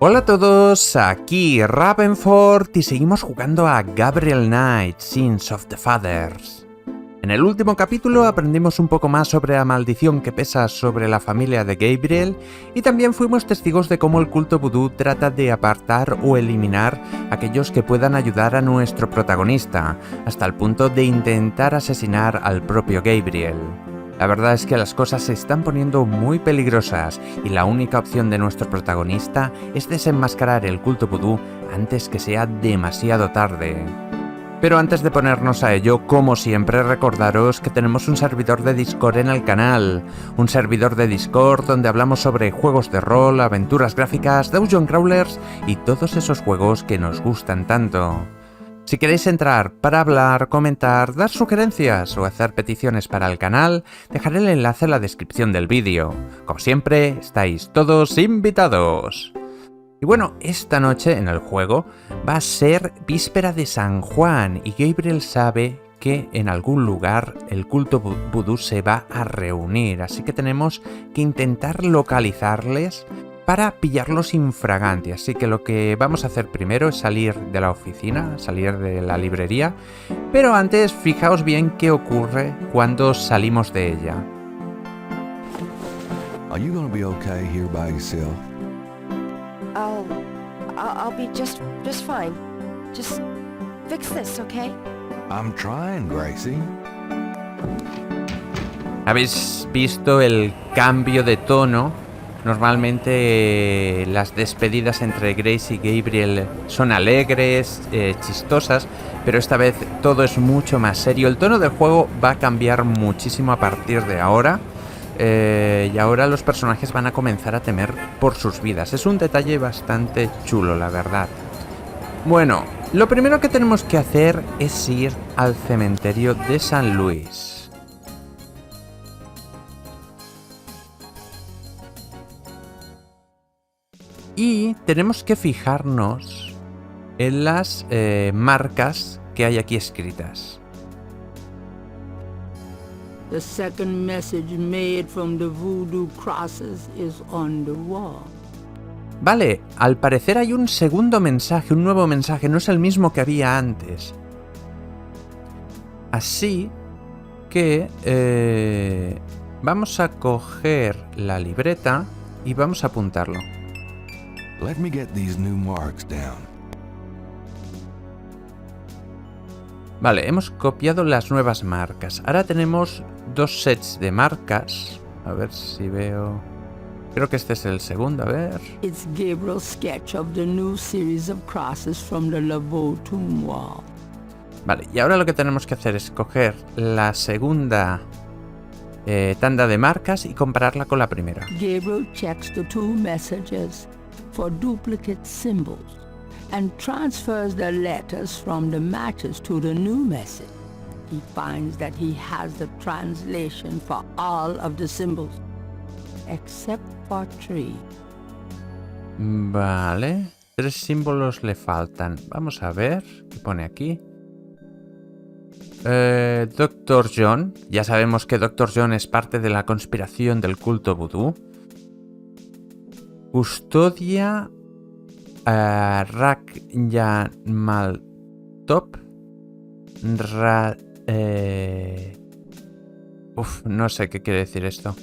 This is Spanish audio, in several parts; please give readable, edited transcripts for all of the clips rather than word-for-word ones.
Hola a todos, aquí Ravenford y seguimos jugando a Gabriel Knight, Sins of the Fathers. En el último capítulo aprendimos un poco más sobre la maldición que pesa sobre la familia de Gabriel y también fuimos testigos de cómo el culto vudú trata de apartar o eliminar a aquellos que puedan ayudar a nuestro protagonista, hasta el punto de intentar asesinar al propio Gabriel. La verdad es que las cosas se están poniendo muy peligrosas y la única opción de nuestro protagonista es desenmascarar el culto vudú antes que sea demasiado tarde. Pero antes de ponernos a ello, como siempre, recordaros que tenemos un servidor de Discord en el canal. Un servidor de Discord donde hablamos sobre juegos de rol, aventuras gráficas, dungeon crawlers y todos esos juegos que nos gustan tanto. Si queréis entrar para hablar, comentar, dar sugerencias o hacer peticiones para el canal, dejaré el enlace en la descripción del vídeo. Como siempre, estáis todos invitados. Y bueno, esta noche en el juego va a ser víspera de San Juan y Gabriel sabe que en algún lugar el culto vudú se va a reunir, así que tenemos que intentar localizarles para pillarlos infraganti. Así que lo que vamos a hacer primero es salir de la oficina, salir de la librería, pero antes fijaos bien qué ocurre cuando salimos de ella. Are you gonna be okay here by yourself? I'll be just fine. Just fix this, okay? I'm trying, Gracie. ¿Habéis visto el cambio de tono? Normalmente las despedidas entre Grace y Gabriel son alegres, chistosas, pero esta vez todo es mucho más serio. El tono del juego va a cambiar muchísimo a partir de ahora. Y ahora los personajes van a comenzar a temer por sus vidas. Es un detalle bastante chulo, la verdad. Bueno, lo primero que tenemos que hacer es ir al cementerio de San Luis. Y tenemos que fijarnos en las marcas que hay aquí escritas. The second message made from the voodoo crosses is on the wall. Vale, al parecer hay un segundo mensaje, un nuevo mensaje, no es el mismo que había antes. Así que vamos a coger la libreta y vamos a apuntarlo. Let me get these new marks down. Vale, hemos copiado las nuevas marcas. Ahora tenemos dos sets de marcas. A ver si veo... Creo que este es el segundo, a ver... It's Gabriel's sketch of the new series of crosses from the Laveau tomb wall. Vale, y ahora lo que tenemos que hacer es coger la segunda tanda de marcas y compararla con la primera. Gabriel checks the two messages for duplicate symbols and transfers the letters from the matches to the new message. He finds that he has the translation for all of the symbols, except for 3. Vale, 3 símbolos le faltan. Vamos a ver qué pone aquí. Dr. John. Ya sabemos que Dr. John es parte de la conspiración del culto vudú. Custodia Rakyamaltop. No sé qué quiere decir esto.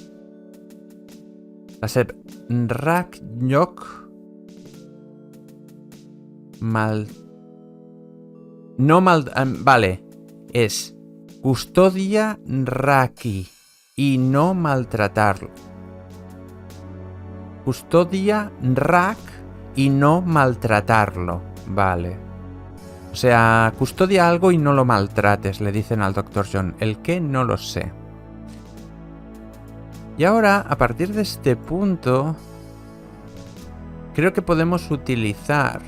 Va a ser Raknyok Mal. No mal. Vale. Es custodia Raki y no maltratarlo. Custodia Rak y no maltratarlo. Vale. O sea, custodia algo y no lo maltrates, le dicen al Dr. John. El qué no lo sé. Y ahora, a partir de este punto, creo que podemos utilizar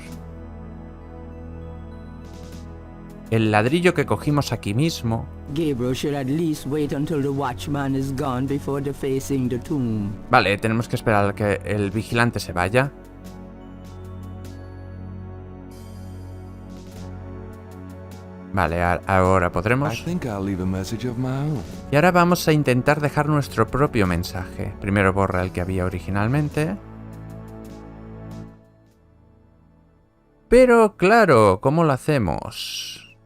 el ladrillo que cogimos aquí mismo. Gabriel should at least wait until the watchman is gone before defacing the tomb. Vale, tenemos que esperar a que el vigilante se vaya. Vale, ahora podremos. Y ahora vamos a intentar dejar nuestro propio mensaje. Primero borra el que había originalmente. Pero claro, ¿cómo lo hacemos?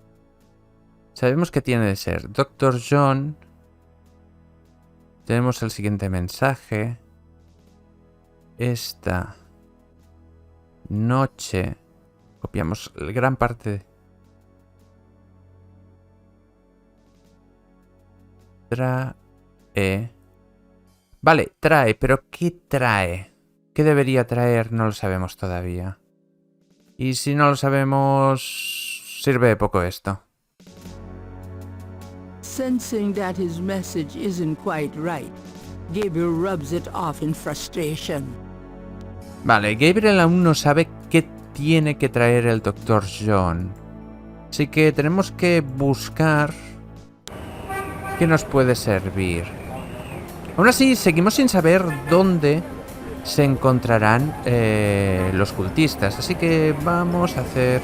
Sabemos que tiene que ser Dr. John. Tenemos el siguiente mensaje. Esta noche. Copiamos gran parte. Trae. Vale, trae, pero ¿qué trae? ¿Qué debería traer? No lo sabemos todavía. Y si no lo sabemos, sirve de poco esto. Sensing that his message isn't quite right, Gabriel rubs it off in frustration. Vale, Gabriel aún no sabe qué tiene que traer el Dr. John. Así que tenemos que buscar qué nos puede servir. Aún así, seguimos sin saber dónde se encontrarán los cultistas. Así que vamos a hacer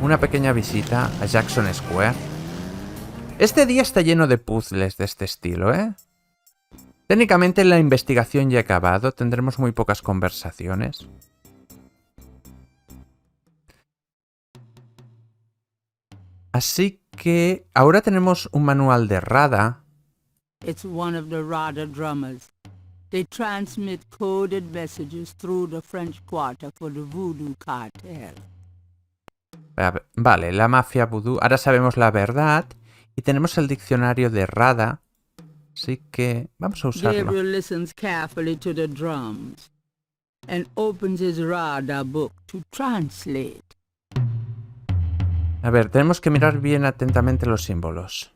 una pequeña visita a Jackson Square. Este día está lleno de puzzles de este estilo, ¿eh? Técnicamente la investigación ya ha acabado. Tendremos muy pocas conversaciones. Así que ahora tenemos un manual de Rada. It's one of the Rada drummers. They transmit coded messages through the French Quarter for the Voodoo cartel. Vale, la mafia vudú. Ahora sabemos la verdad. Y tenemos el diccionario de Rada. Así que vamos a usarlo. Gabriel listens carefully to the drums and opens his Rada book to translate. A ver, tenemos que mirar bien atentamente los símbolos.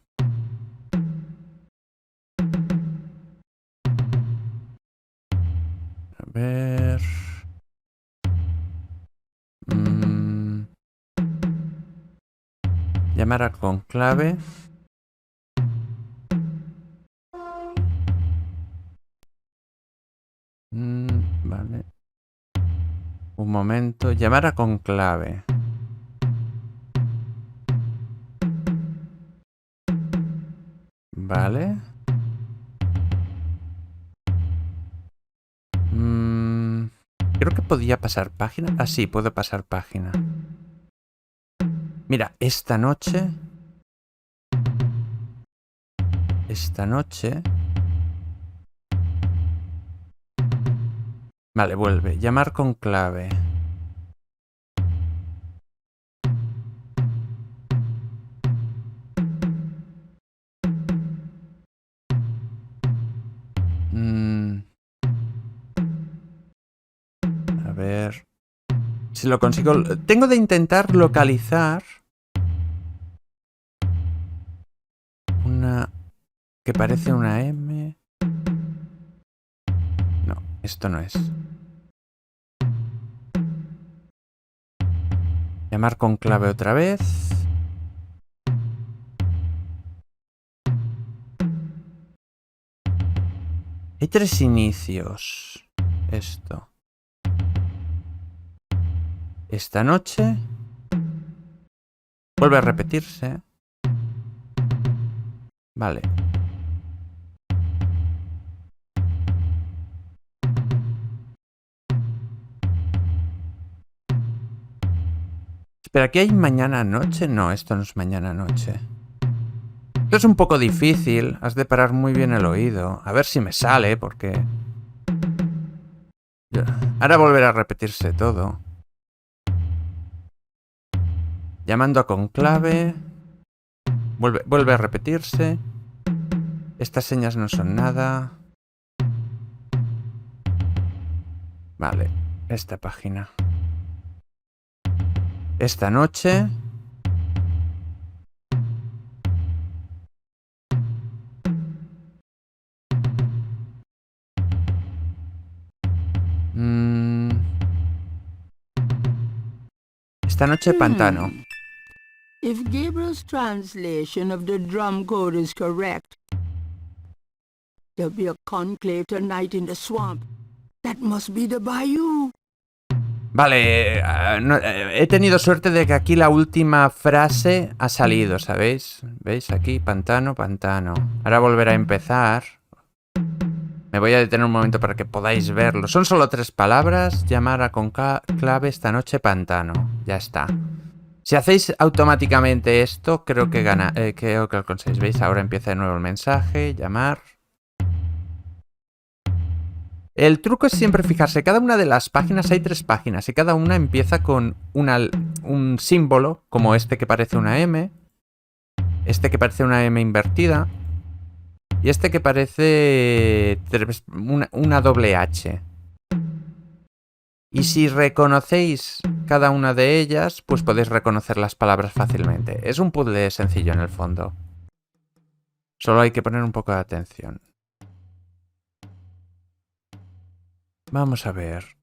A ver... Llamar al conclave. Vale. Un momento. Llamar a conclave. Vale. Creo que podía pasar página. Ah, sí, puedo pasar página. Mira, esta noche... Vale, vuelve. Llamar con clave. A ver... Si lo consigo... Tengo de intentar localizar... Una... Que parece una M... No, esto no es. Llamar con clave otra vez. Hay 3 inicios. Esto. Esta noche. Vuelve a repetirse. Vale. Espera, ¿aquí hay mañana noche? No, esto no es mañana noche. Esto es un poco difícil. Has de parar muy bien el oído. A ver si me sale, porque... Ahora volverá a repetirse todo. Llamando a conclave. Vuelve a repetirse. Estas señas no son nada. Vale, esta página. Esta noche. Esta noche pantano. If Gabriel's translation of the drum code is correct, there'll be a conclave tonight in the swamp. That must be the bayou. Vale, he tenido suerte de que aquí la última frase ha salido, ¿sabéis? ¿Veis? Aquí, pantano, pantano. Ahora volverá a empezar. Me voy a detener un momento para que podáis verlo. Son solo 3 palabras. Llamar a con clave esta noche pantano. Ya está. Si hacéis automáticamente esto, creo que creo que lo conseguís. ¿Veis? Ahora empieza de nuevo el mensaje. Llamar. El truco es siempre fijarse. Cada una de las páginas, hay 3 páginas. Y cada una empieza con un símbolo, como este que parece una M. Este que parece una M invertida. Y este que parece una doble H. Y si reconocéis cada una de ellas, pues podéis reconocer las palabras fácilmente. Es un puzzle sencillo en el fondo. Solo hay que poner un poco de atención. Vamos a ver.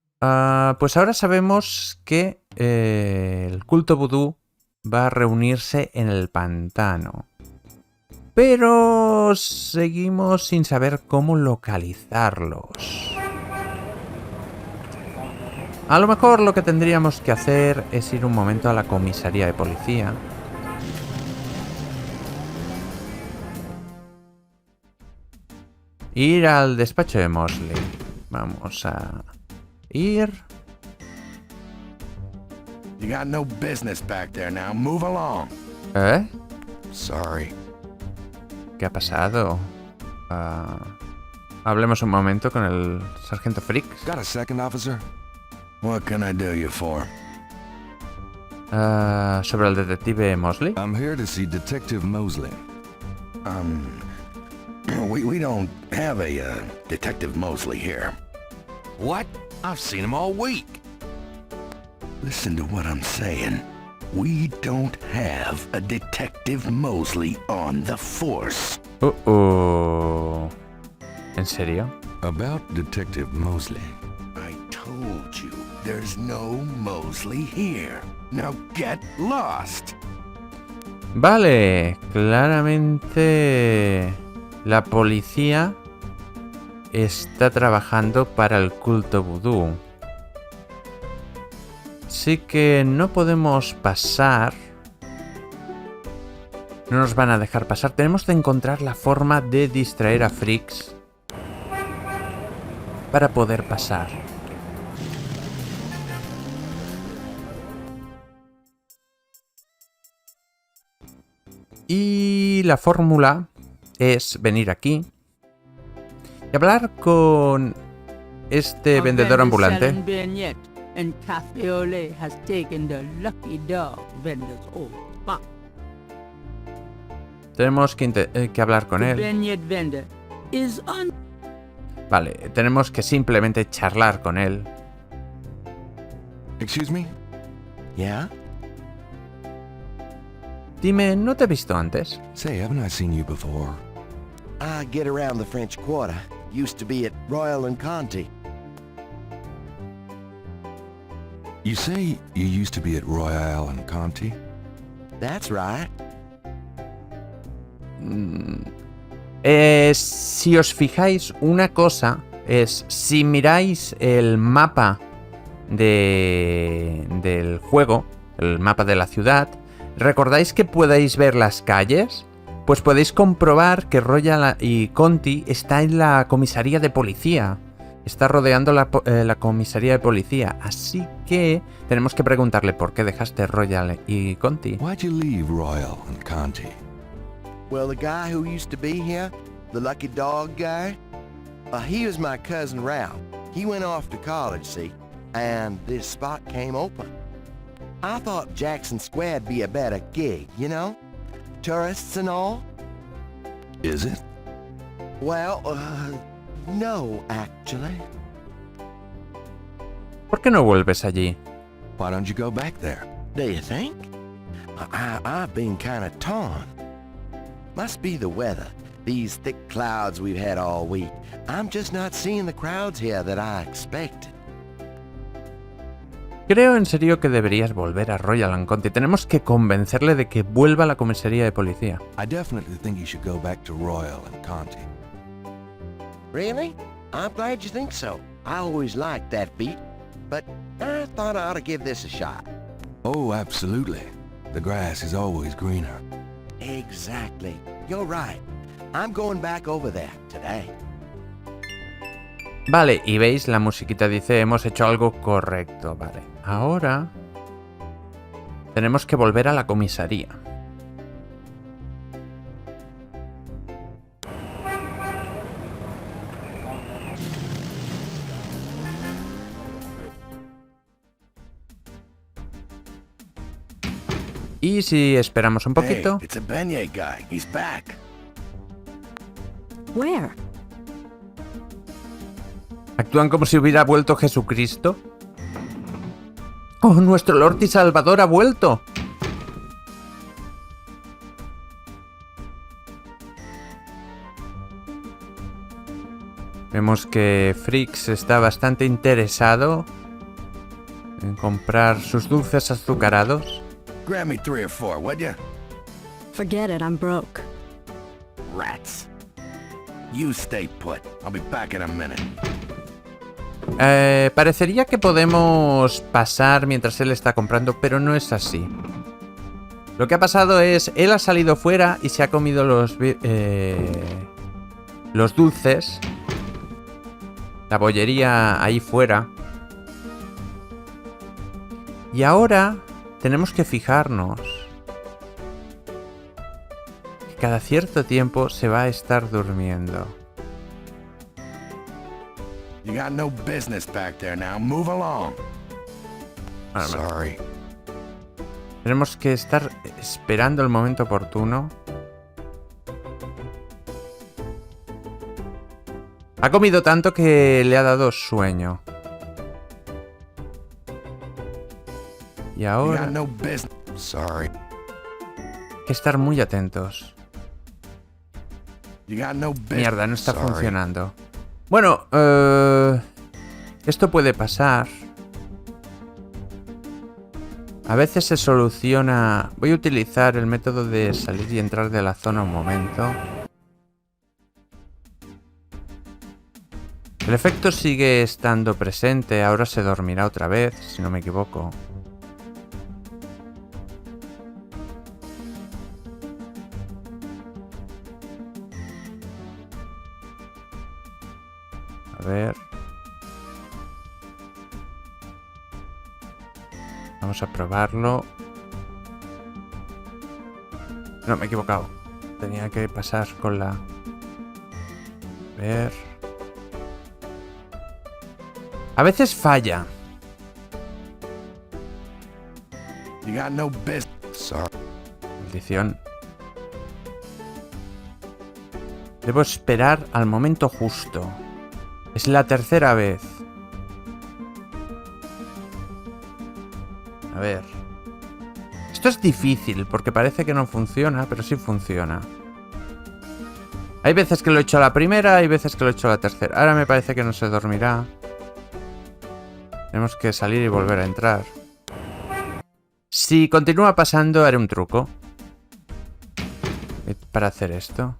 Pues ahora sabemos que el culto vudú va a reunirse en el pantano. Pero seguimos sin saber cómo localizarlos. A lo mejor lo que tendríamos que hacer es ir un momento a la comisaría de policía. Ir al despacho de Mosley. Vamos a ir. You got no business back there now. Move along. ¿Eh? Sorry. ¿Qué ha pasado? Hablemos un momento con el sargento Fricks. Got a second, officer? What can I do you for? Sobre el detective Mosley. I'm here to see Detective Mosley. We don't have a Detective Mosley here. What? I've seen him all week. Listen to what I'm saying. We don't have a Detective Mosley on the force. ¿En serio? About Detective Mosley. I told you, there's no Mosley here. Now get lost. Vale, claramente la policía está trabajando para el culto vudú. Así que no podemos pasar. No nos van a dejar pasar. Tenemos que encontrar la forma de distraer a Fricks para poder pasar. Y la fórmula es venir aquí y hablar con este vendedor ambulante. And Cafe Ole has taken the lucky dog vendor's old spot. Tenemos que hablar con él. Vendor is Vale, tenemos que simplemente charlar con él. Excuse me? Yeah? Dime, ¿no te he visto antes? Say, haven't I seen you before? I get around the French Quarter. Used to be at Royal and Conti. You say you used to be at Royal and Conti? That's right. Si os fijáis, una cosa es, si miráis el mapa del juego, el mapa de la ciudad, ¿recordáis que podéis ver las calles? Pues podéis comprobar que Royal y Conti está en la comisaría de policía. Está rodeando la comisaría de policía. Así que tenemos que preguntarle por qué dejaste Royal y Conti. Why'd you leave Royal and Conti? Well, the guy who used to be here, the lucky dog guy, he was my cousin Ralph. He went off to college, see, and this spot came open. I thought Jackson Square'd be a better gig, you know? Tourists and all. Is it? Well, no, actually. ¿Por qué no vuelves allí? Why don't you go back there? Do you think? I've been kind of torn. Must be the weather. These thick clouds we've had all week. I'm just not seeing the crowds here that I expected. Creo en serio que deberías volver a Royal and Conti. Tenemos que convencerle de que vuelva a la comisaría de policía. I definitely think you should go back to Royal and Conti. Really? I'm glad you think so. I always liked that beat, but I thought I ought to give this a shot. Oh, absolutely. The grass is always greener. Exactly. You're right. I'm going back over there today. Vale, y veis, la musiquita dice, hemos hecho algo correcto. Vale, ahora tenemos que volver a la comisaría. Y si esperamos un poquito... Hey, it's a beignet guy. He's back. Where? Actúan como si hubiera vuelto Jesucristo. ¡Oh, nuestro Lord y Salvador ha vuelto! Vemos que Frix está bastante interesado en comprar sus dulces azucarados. Grab me 3 or 4, would ya? Forget it, I'm broke. Rats. You stay put. I'll be back in a minute. Parecería que podemos pasar mientras él está comprando, pero no es así. Lo que ha pasado es, él ha salido fuera y se ha comido los dulces. La bollería ahí fuera. Y ahora tenemos que fijarnos que cada cierto tiempo se va a estar durmiendo. You got no business back there now. Move along. Sorry. Tenemos que estar esperando el momento oportuno. Ha comido tanto que le ha dado sueño. Y You ahora got no business. Sorry. hay que estar muy atentos. You got no business. Mierda, no está Sorry. funcionando. Bueno, esto puede pasar. A veces se soluciona... Voy a utilizar el método de salir y entrar de la zona un momento. El efecto sigue estando presente. Ahora se dormirá otra vez, si no me equivoco. A ver. Vamos a probarlo. No, me he equivocado. Tenía que pasar con la... A ver. A veces falla. You got no business. Sorry. Maldición. Debo esperar al momento justo. Es la tercera vez. A ver. Esto es difícil porque parece que no funciona, pero sí funciona. Hay veces que lo he hecho a la primera, hay veces que lo he hecho a la tercera. Ahora me parece que no se dormirá. Tenemos que salir y volver a entrar. Si continúa pasando, haré un truco. Para hacer esto.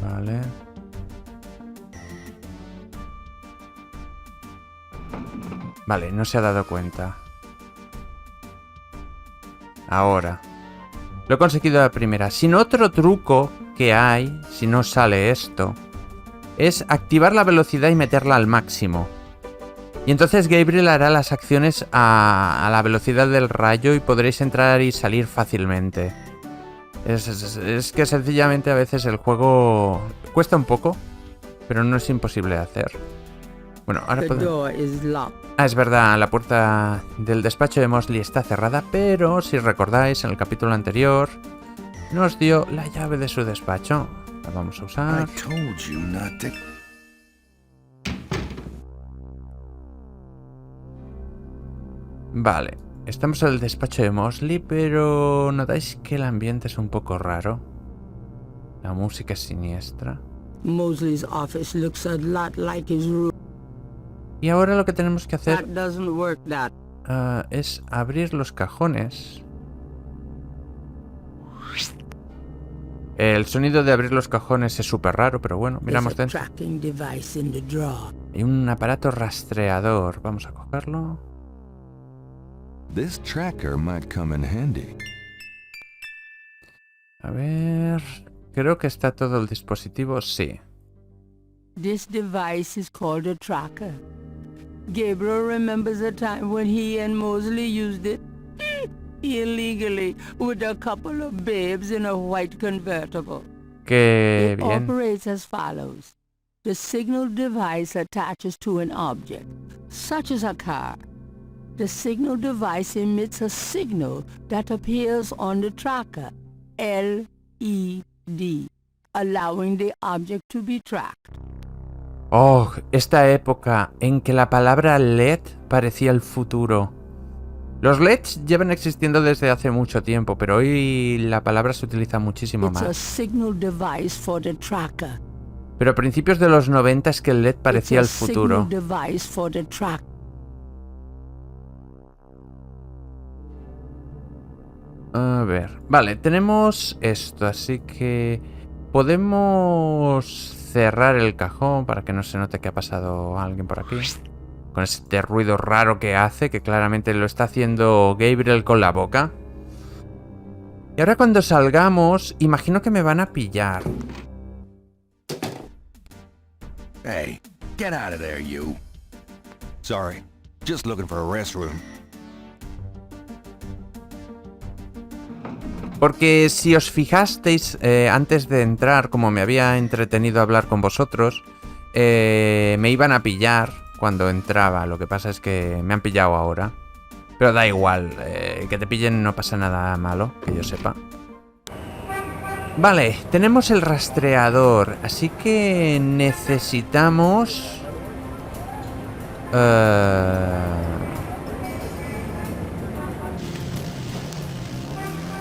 Vale. Vale, no se ha dado cuenta. Ahora. Lo he conseguido a la primera. Sin otro truco que hay, si no sale esto, es activar la velocidad y meterla al máximo. Y entonces Gabriel hará las acciones a la velocidad del rayo y podréis entrar y salir fácilmente. Es que sencillamente a veces el juego cuesta un poco, pero no es imposible de hacer. Bueno, ahora podemos... Ah, es verdad, la puerta del despacho de Mosley está cerrada, pero si recordáis, en el capítulo anterior nos dio la llave de su despacho. La vamos a usar. I told you not to. Vale, estamos en el despacho de Mosley, pero notáis que el ambiente es un poco raro. La música es siniestra. Mosley's office looks a lot like his room. Y ahora lo que tenemos que hacer That doesn't work, that. es abrir los cajones. El sonido de abrir los cajones es súper raro, pero bueno, miramos There's a dentro. tracking device in the drawer. Hay un aparato rastreador. Vamos a cogerlo. This tracker might come in handy. A ver... Creo que está todo el dispositivo, sí. This device is called a tracker. Gabriel remembers a time when he and Mosley used it illegally with a couple of babes in a white convertible. Qué It bien. operates as follows. The signal device attaches to an object, such as a car. The signal device emits a signal that appears on the tracker, LED, allowing the object to be tracked. Oh, esta época en que la palabra LED parecía el futuro. Los LEDs llevan existiendo desde hace mucho tiempo, pero hoy la palabra se utiliza muchísimo It's a más. signal device for the tracker. Pero a principios de los 90 es que el LED parecía el It's a futuro. signal device for the tracker. A ver, vale, tenemos esto, así que podemos cerrar el cajón para que no se note que ha pasado alguien por aquí. Con este ruido raro que hace, que claramente lo está haciendo Gabriel con la boca. Y ahora cuando salgamos, imagino que me van a pillar. Hey, get out of there, you. Sorry, just looking for a restroom. Porque si os fijasteis, antes de entrar, como me había entretenido hablar con vosotros, me iban a pillar cuando entraba. Lo que pasa es que me han pillado ahora. Pero da igual, que te pillen no pasa nada malo, que yo sepa. Vale, tenemos el rastreador, así que necesitamos...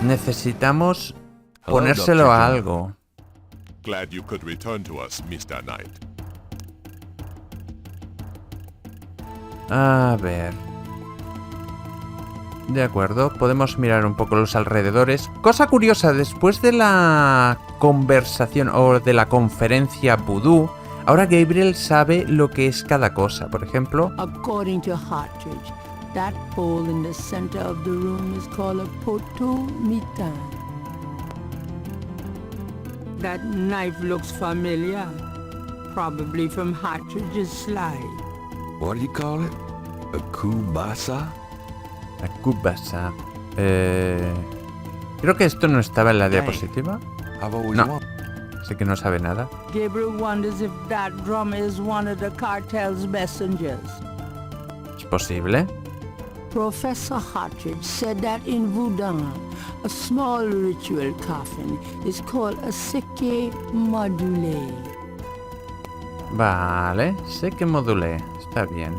necesitamos ponérselo a algo. Glad you could return to us, Mr. Knight. A ver. De acuerdo, podemos mirar un poco los alrededores. Cosa curiosa, después de la conversación o de la conferencia vudú, ahora Gabriel sabe lo que es cada cosa. Por ejemplo... According to Hartridge, that hole in the center of the room is called a potomitan. That knife looks familiar, probably from Hartridge's slide. What do you call it? A kubasa? La cubasa. Creo que esto no estaba en la diapositiva. I've always No. wanted. Así que no sabe nada. Gabriel wonders if that drum is one of the cartel's messengers. ¿Es posible? Professor Hartridge said that in vudú, a small ritual coffin is called a sique module. Vale, sé que modulé. Está bien.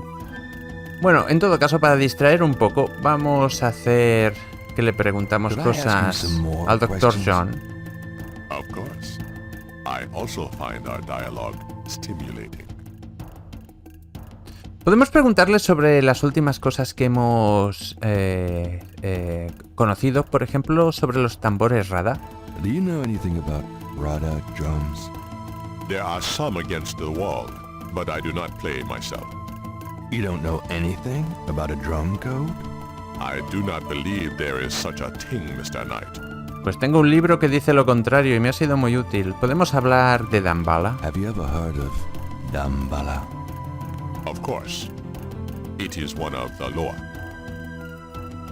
Bueno, en todo caso, para distraer un poco, vamos a hacer que le preguntamos Could I ask you cosas some more al Dr. questions? John. Of course. I also find our dialogue stimulating. Podemos preguntarle sobre las últimas cosas que hemos conocido, por ejemplo, sobre los tambores Rada. Do you know anything about Rada drums? There are some against the wall, but I do not play myself. You don't know anything about a drum code? I do not believe there is such a thing, Mr. Knight. Pues tengo un libro que dice lo contrario y me ha sido muy útil. Podemos hablar de Dambala. Have you ever heard of Dambala? Of course. It is one of the lore.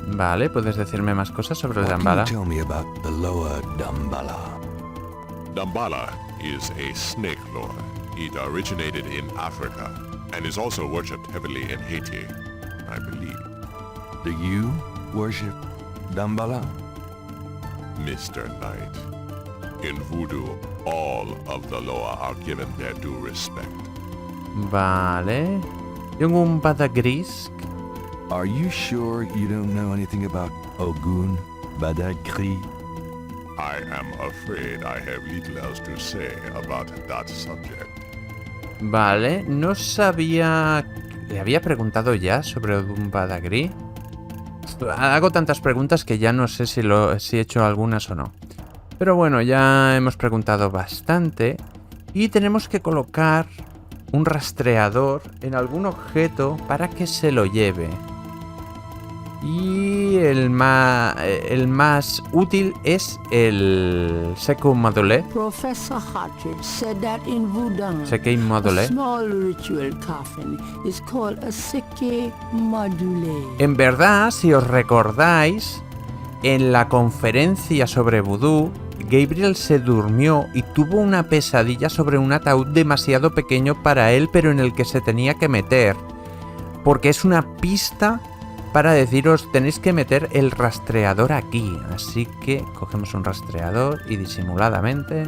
Vale, ¿puedes decirme más cosas sobre el What can Dambala? you tell me about the lower Dambala? Dambala is a snake lore. It originated in Africa and is also worshipped heavily in Haiti, I believe. Do you worship Dambala? Mr. Knight. In voodoo, all of the lore are given their due respect. Vale. Tengo un Badagrisk. Are you sure you don't know anything about Ogun Badagri? I am afraid I have little else to say about that subject. Vale, no sabía... ¿Le había preguntado ya sobre un Badagri? Hago tantas preguntas que ya no sé si he hecho algunas o no. Pero bueno, ya hemos preguntado bastante. Y tenemos que colocar un rastreador en algún objeto para que se lo lleve. Y el más útil es el second modulé. Professor Hartridge said that in Vudú, Second a modulé. small ritual coffin is called a seke modulé. En verdad, si os recordáis, en la conferencia sobre vudú, Gabriel se durmió y tuvo una pesadilla sobre un ataúd demasiado pequeño para él, pero en el que se tenía que meter. Porque es una pista para deciros, tenéis que meter el rastreador aquí. Así que cogemos un rastreador y disimuladamente...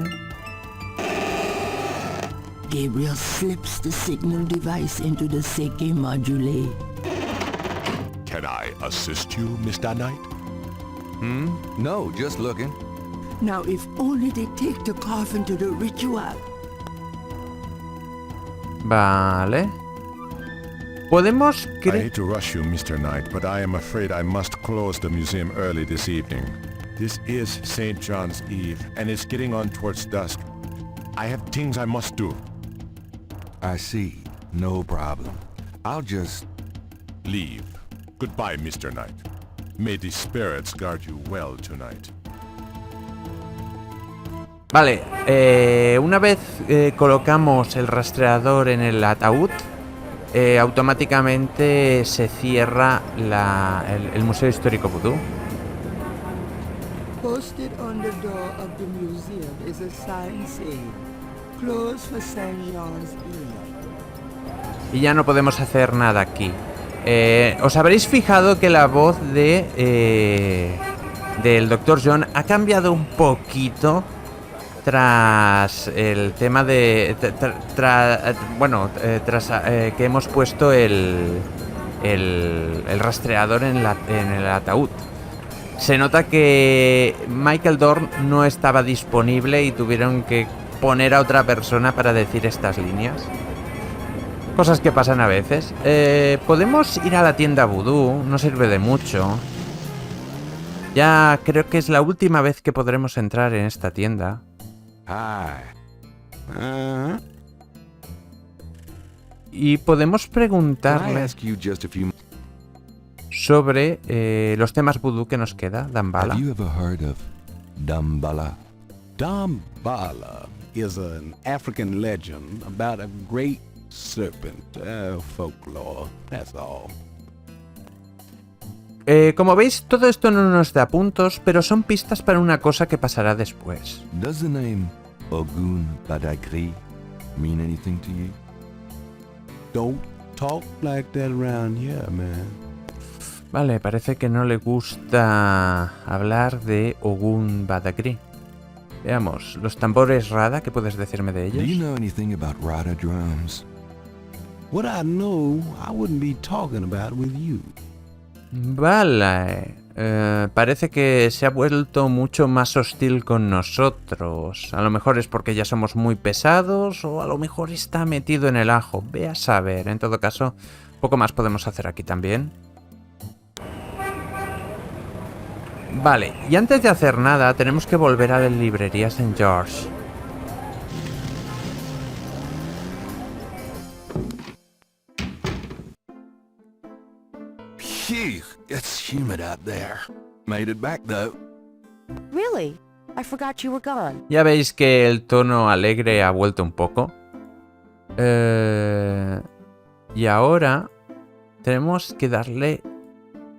Gabriel slips the signal device into the seke modulé. Can I assist you, Mr. Knight? No, just looking. Now, if only they take the coffin to the ritual. Vale. Podemos I hate to rush you, Mr. Knight, but I am afraid I must close the museum early this evening. This is St. John's Eve, and it's getting on towards dusk. I have things I must do. I see. No problem. I'll just... Leave. Goodbye, Mr. Knight. May the spirits guard you well tonight. Vale, una vez colocamos el rastreador en el ataúd, automáticamente se cierra el Museo Histórico Vudú. Posted on the door of the museum is a sign saying, "Closed for St. John's Eve." Y ya no podemos hacer nada aquí. Os habréis fijado que la voz del Dr. John ha cambiado un poquito tras el tema de... tras que hemos puesto el rastreador en el ataúd. Se nota que Michael Dorn no estaba disponible y tuvieron que poner a otra persona para decir estas líneas. Cosas que pasan a veces. Podemos ir a la tienda vudú, no sirve de mucho. Ya creo que es la última vez que podremos entrar en esta tienda. Hi. Y podemos Can I preguntarle ask you just a few... sobre los temas vudú que nos queda, Dambala. Have you ever heard of Dambala? Dambala is an African legend about a great serpent. Folklore, that's all. Como veis, todo esto no nos da puntos, pero son pistas para una cosa que pasará después. Does the name Ogun Badagri mean anything to you? Don't talk like that around here, man. Vale, parece que no le gusta hablar de Ogun Badagri. Veamos, los tambores Rada, ¿qué puedes decirme de Do you ellos? know anything about Rada drums? What I know, I wouldn't be talking about with you. Vale, parece que se ha vuelto mucho más hostil con nosotros. A lo mejor es porque ya somos muy pesados o a lo mejor está metido en el ajo. Ve a saber, en todo caso, poco más podemos hacer aquí también. Vale, y antes de hacer nada tenemos que volver a la librería St. George. Phew, it's humid out there. Made it back though. Really? I forgot you were gone. Ya veis que el tono alegre ha vuelto un poco. Y ahora tenemos que darle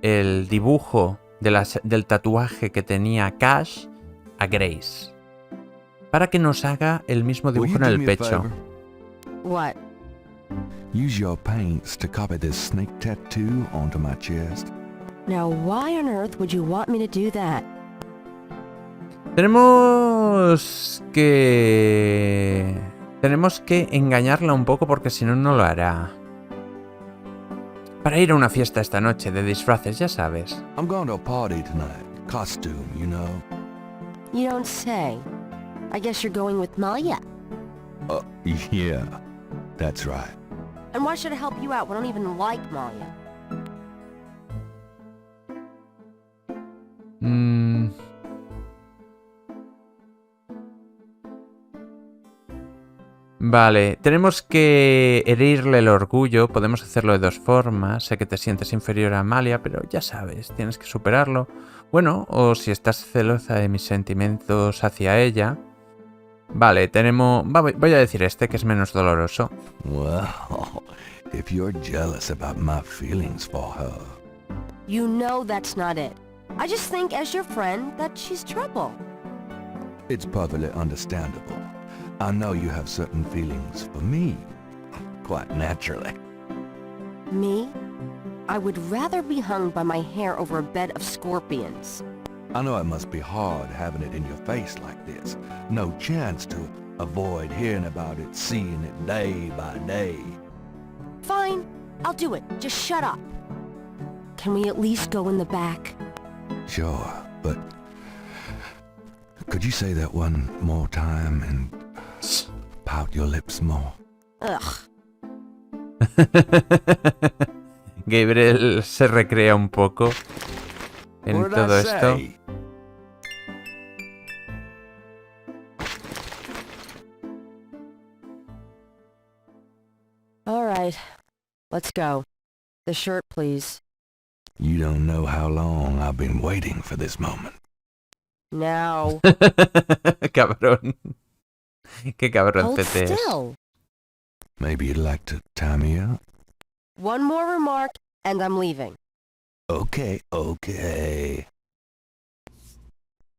el dibujo del tatuaje que tenía Cash a Grace. Para que nos haga el mismo Will dibujo you en do el me a pecho. favor? What? Use your paints to copy this snake tattoo onto my chest. Now, why on earth would you want me to do that? Tenemos que engañarla un poco porque si no, no lo hará. Para ir a una fiesta esta noche de disfraces, ya sabes. I'm going to a party tonight. Costume, you know. You don't say. I guess you're going with Malia. Yeah, that's right. And why should I help you out? We don't even like Malia. Vale, tenemos que herirle el orgullo. Podemos hacerlo de dos formas. Sé que te sientes inferior a Amalia, pero ya sabes, tienes que superarlo. Bueno, o si estás celosa de mis sentimientos hacia ella. Vale, tenemos... Voy a decir este, que es menos doloroso. Well, if you're jealous about my feelings for her... You know that's not it. I just think as your friend that she's trouble. It's perfectly understandable. I know you have certain feelings for me, quite naturally. Me? I would rather be hung by my hair over a bed of scorpions. I know it must be hard having it in your face like this. No chance to avoid hearing about it, seeing it day by day. Fine, I'll do it. Just shut up. Can we at least go in the back? Sure, but... Could you say that one more time and pout your lips more? Ugh. Gabriel se recrea un poco en What did todo I esto. say? All right, let's go. The shirt, please. You don't know how long I've been waiting for this moment. Now. Cabrón. Qué cabrón Hold CT es. still. Maybe you'd like to tie me up? One more remark, and I'm leaving. Okay, okay.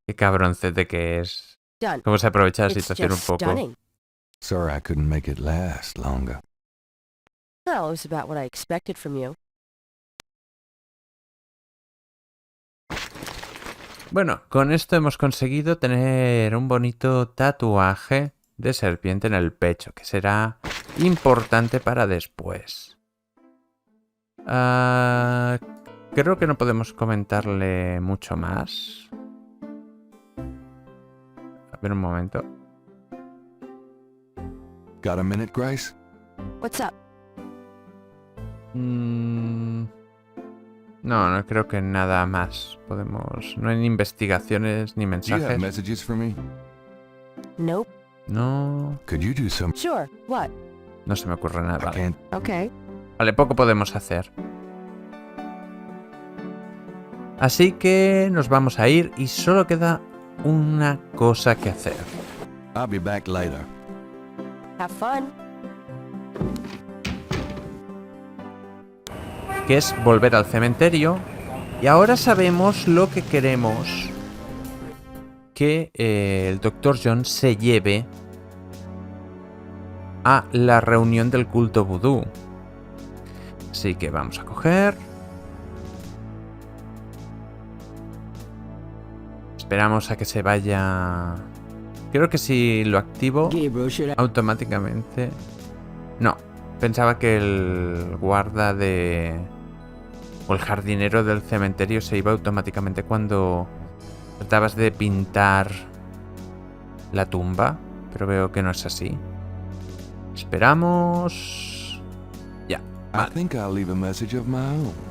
Qué cabrón CT que es. Done. Cómo se aprovecha la It's situación un just poco. stunning. Sorry I couldn't make it last longer. Well, it was about what I expected from you. Bueno, con esto hemos conseguido tener un bonito tatuaje de serpiente en el pecho, que será importante para después. Creo que no podemos comentarle mucho más. A ver un momento. Got a minute, Grace? What's up? No creo que nada más. Podemos... No hay ni investigaciones ni Do you have mensajes. messages for me? Nope. No... Could you do some... Sure. What? No se me ocurre nada. I Vale. can't... Okay. Vale, poco podemos hacer. Así que nos vamos a ir y solo queda una cosa que hacer. I'll be back later. Have fun. Que es volver al cementerio. Y ahora sabemos lo que queremos. Que el Dr. John se lleve a la reunión del culto vudú. Así que vamos a coger. Esperamos a que se vaya. Creo que si lo activo automáticamente. No, pensaba que el guarda de... o el jardinero del cementerio se iba automáticamente cuando tratabas de pintar la tumba, pero veo que no es así. Esperamos. Ya. I think I'll leave a message of my own.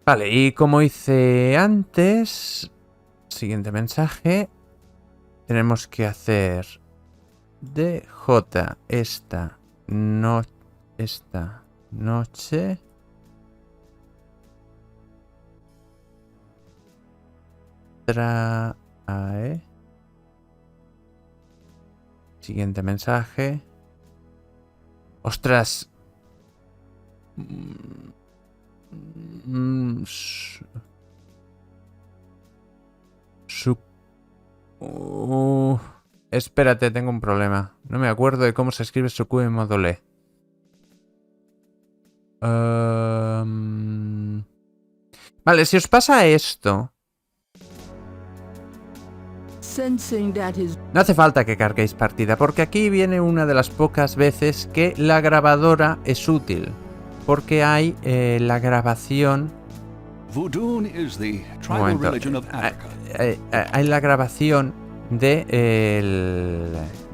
Vale, y como hice antes, siguiente mensaje, tenemos que hacer DJ esta noche trae. Siguiente mensaje. Ostras. Espérate, tengo un problema. No me acuerdo de cómo se escribe Suku en modo le. Vale, si os pasa esto, no hace falta que carguéis partida, porque aquí viene una de las pocas veces que la grabadora es útil. Porque hay la grabación... Vudú is the Un tribal momento. religion of Africa. Hay la grabación de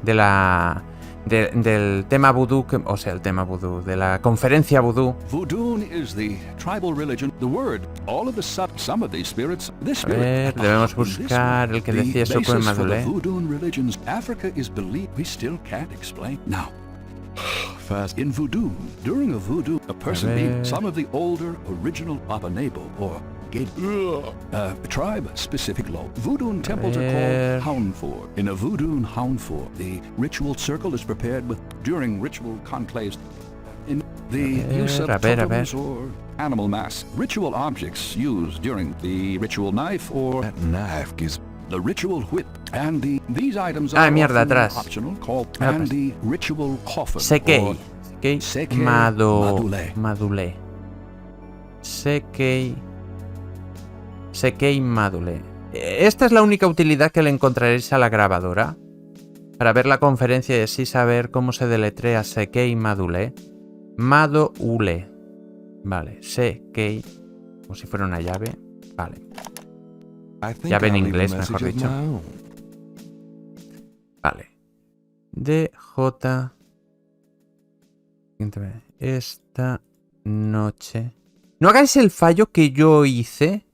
la del tema vudú, o sea, el tema vudú, de la conferencia vudú. Voodoo is the tribal religion. The word, all of the some of these spirits. This A ver, spirit. debemos buscar el que decía eso con Madulé. Voodoo religions. Africa is believed. We still can't explain now. First, in voodoo, during a voodoo, a person being some of the older original Papanabo or tribe-specific law. Voodoo temples are called houndfor. In a voodoo houndfor, the ritual circle is prepared with during ritual conclaves. In the use of totems or animal masks, ritual objects used during the ritual knife or That knife gives... the ritual whip, and these items are mierda, often atrás. optional, called and the ritual coffin. Sekei. Sekei Madulé. Sekei Madulé. Esta es la única utilidad que le encontraréis a la grabadora. Para ver la conferencia y así saber cómo se deletrea Sekei Madulé. Madoule. Vale, Sekei. Como si fuera una llave. Vale. Llave en inglés, mejor dicho. Vale. DJ. Esta noche. No hagáis el fallo que yo hice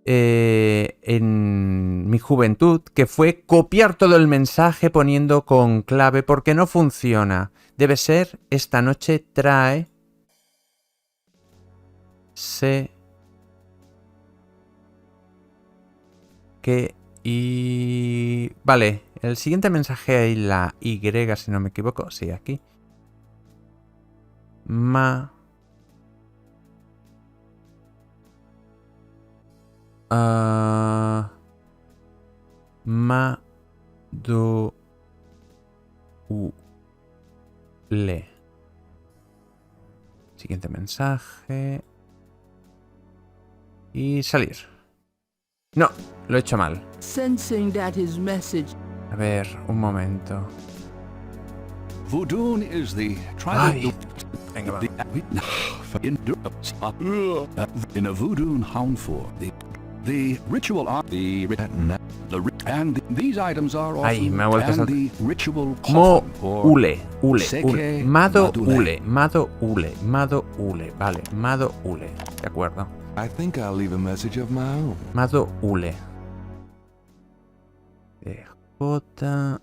en mi juventud, que fue copiar todo el mensaje poniendo con clave, porque no funciona. Debe ser esta noche trae se que y vale, el siguiente mensaje hay la Y, si no me equivoco, sí, aquí. Madule. Siguiente mensaje. Y salir. No, lo he hecho mal. Sensing that his message. A ver, un momento. Voodoo is the tribal. Ay. Venga, va. In a voodoo houndfor, the ritual and these items are often Ay, me ha vuelto a and saltar. the ritual coffin or Ule. Seke Madoule. Vale, Madoule. De acuerdo. I think I'll leave a message of my own. Madoule. DJ.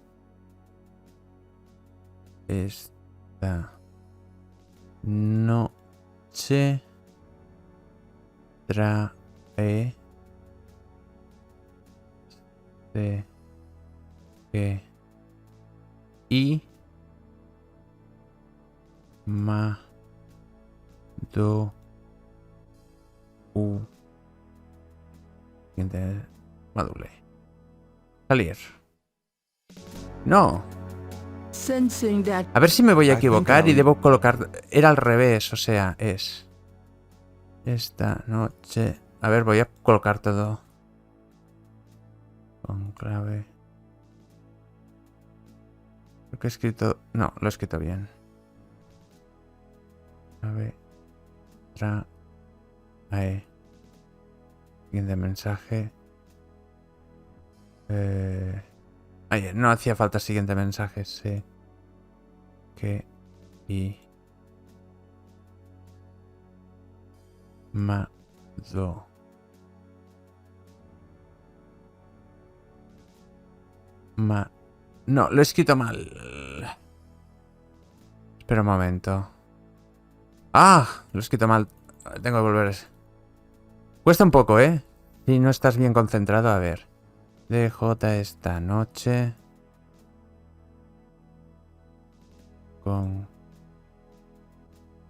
Esta noche trae se que y mado u madule. Salir. No. Sensing that. A ver si me voy a equivocar y debo colocar... Era al revés, o sea, es... Esta noche... A ver, voy a colocar todo. Con clave... Creo que he escrito... No, lo he escrito bien. Clave... Trae... Siguiente mensaje... Ay, no hacía falta siguiente mensaje, sí. Que y mado no, lo he escrito mal. Espera un momento. ¡Ah! Lo he escrito mal. Tengo que volver. Cuesta un poco, ¿eh? Si no estás bien concentrado, a ver. DJ esta noche. Con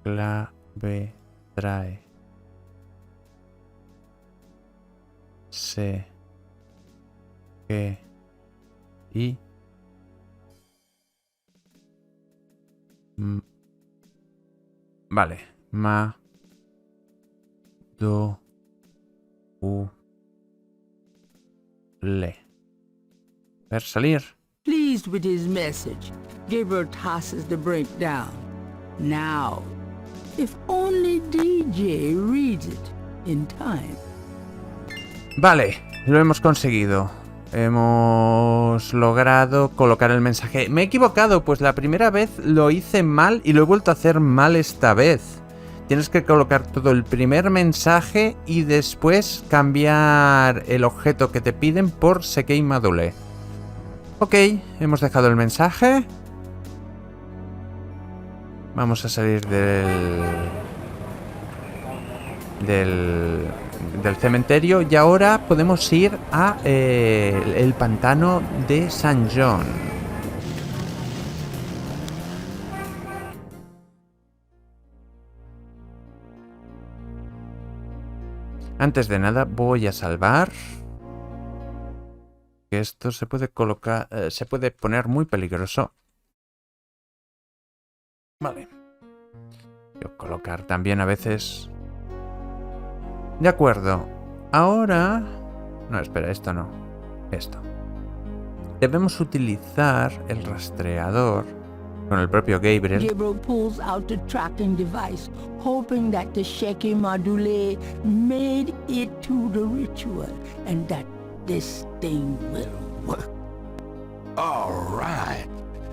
clave trae. Se. Que. Y. Vale. Ma. Do. U. Le. Ver salir. Pleased with his message, Gabriel tosses the breakdown. Now, if only DJ reads it in time. Vale, lo hemos conseguido. hemos logrado colocar el mensaje. Me he equivocado, pues la primera vez lo hice mal y lo he vuelto a hacer mal esta vez. Tienes que colocar todo el primer mensaje y después cambiar el objeto que te piden por ce que madulé. Ok, hemos dejado el mensaje. Vamos a salir del cementerio y ahora podemos ir a el pantano de San John. Antes de nada voy a salvar. Que esto se puede colocar, se puede poner muy peligroso. Vale. Voy a colocar también a veces. De acuerdo. Ahora... No, espera, esto no. Esto. Debemos utilizar el rastreador con el propio Gabriel. Gabriel pulls out the tracking device, hoping that the shaky madule made it to the ritual and that this thing will work. All right.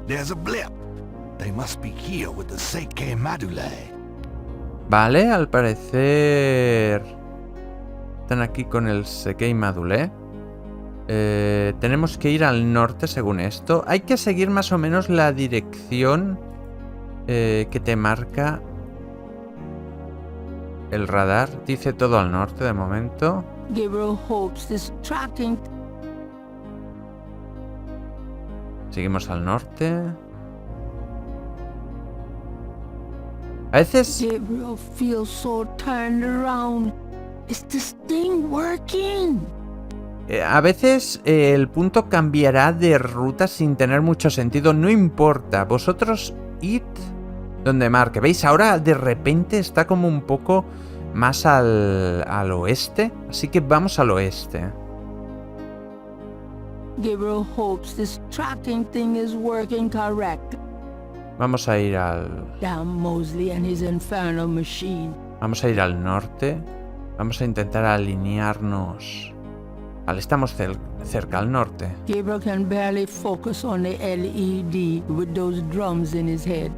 There's a blip. They must be here with the Seike Madule. Vale, al parecer están aquí con el Seike Madule. Tenemos que ir al norte según esto. Hay que seguir más o menos la dirección que te marca el radar. Dice todo al norte de momento. Gabriel hopes this tracking. Seguimos al norte. A veces... Gabriel feels so turned around. Is this thing working? A veces el punto cambiará de ruta sin tener mucho sentido. No importa. Vosotros id donde marque. ¿Veis? Ahora de repente está como un poco más al oeste. Así que vamos al oeste. Gabriel hopes this tracking thing is working correctly. Vamos a ir al... Damn Mosley and his infernal machine. Vamos a ir al norte. Vamos a intentar alinearnos... Vale, estamos cerca al norte. Gabriel can barely focus on the LED with those drums in his head.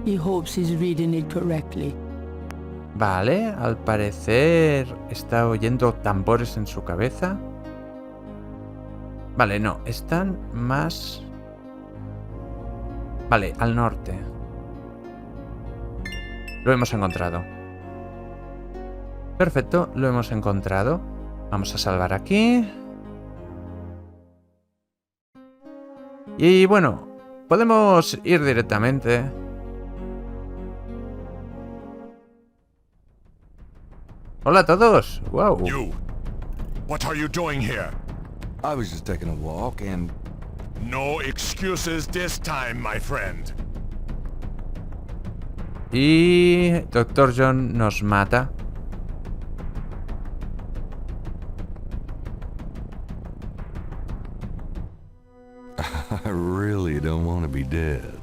He hopes he's reading it correctly. Vale, al parecer está oyendo tambores en su cabeza. Vale, no, están más... Vale, al norte. Lo hemos encontrado. Perfecto, lo hemos encontrado. Vamos a salvar aquí. Y bueno, podemos ir directamente. Hola a todos. Wow. You! What are you doing here? I was just taking a walk and... No excuses this time, my friend. Y Dr. John nos mata. I really don't want to be dead.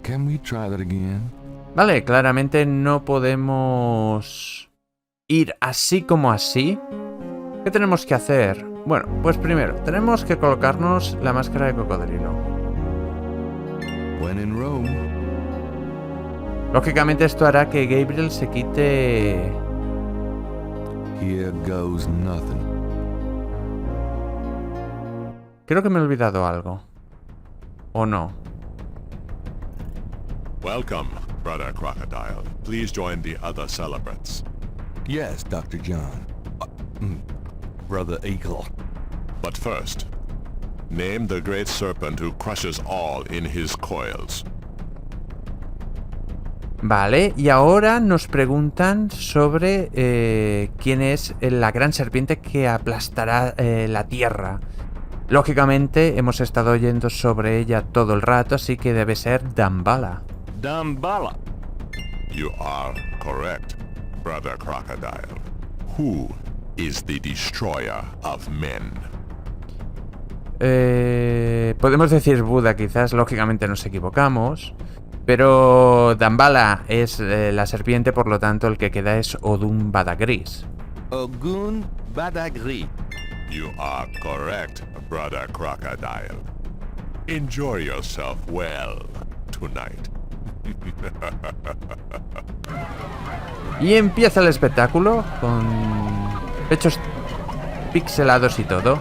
Can we try that again? Vale, claramente no podemos ir así como así. ¿Qué tenemos que hacer? Bueno, pues primero, tenemos que colocarnos la máscara de cocodrilo. When in Rome. Lógicamente esto hará que Gabriel se quite... Here goes nothing. Creo que me he olvidado algo. ¿O no? Welcome, Brother Crocodile. Please join the other celebrants. Yes, Dr. John. Brother Eagle. But first, name the great serpent who crushes all in his coils. Vale, y ahora nos preguntan sobre quién es la gran serpiente que aplastará la tierra. Lógicamente hemos estado oyendo sobre ella todo el rato, así que debe ser Damballa. Damballa. You are correct, Brother Crocodile. Who is the destroyer of men? Podemos decir Buda, quizás, lógicamente nos equivocamos. Pero Damballa es la serpiente, por lo tanto el que queda es Odun Badagris. Ogun Badagri. You are correct, brother crocodile. Enjoy yourself well tonight. Y empieza el espectáculo con pechos pixelados y todo.